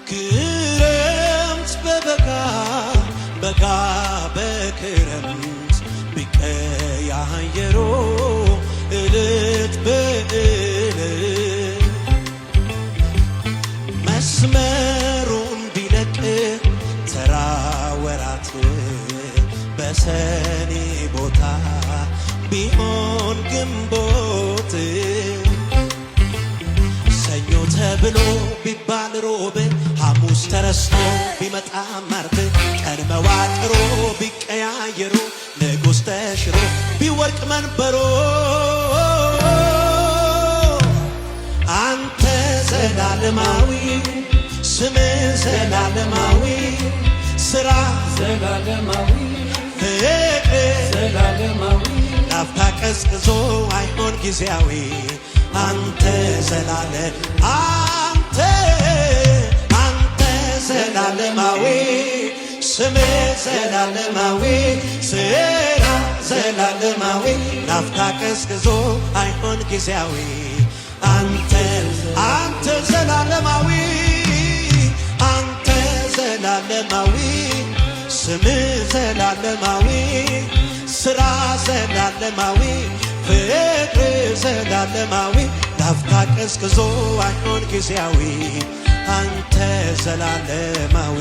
ክረምት በበጋ በጋ በክረምት ቢቀያየሩ እለት በእለት መስመሩን ቢለቅ ተራ ወራት በሰኔ ቦታ ቢሆን ግንቦት ሰኞ ተብሎ ቢባል ሮብ ሐሙስ ተረስቶ ቢመጣ ዓርብ ቀን መዋቅሮ ቢቀያየሩ ንጉሥ ተሽሮ ቢወርቅ መንበሮ አንተ ዘላለማዊ ስምህ ዘላለማዊ ሥራ ዘላለማዊ ፍቅር ዘላለማዊ ላፍታ ቀዝቅዞ አይሆን ጊዜያዊ አንተ ዘላለም አንተ ዘላለማዊ ስምህ ዘላለማዊ ሥራ ዘላለማዊ ላፍታ ቀዝቅዞ አይሆን ጊዜያዊ አንተ ዘላለማዊ አንተ ዘላለማዊ ስምህ ዘላለማዊ ሥራ ዘላለማዊ ፍቅር ዘላለማዊ ላፍታ ቀዝቅዞ አይሆን ጊዜያዊ አንተ ዘላለማዊ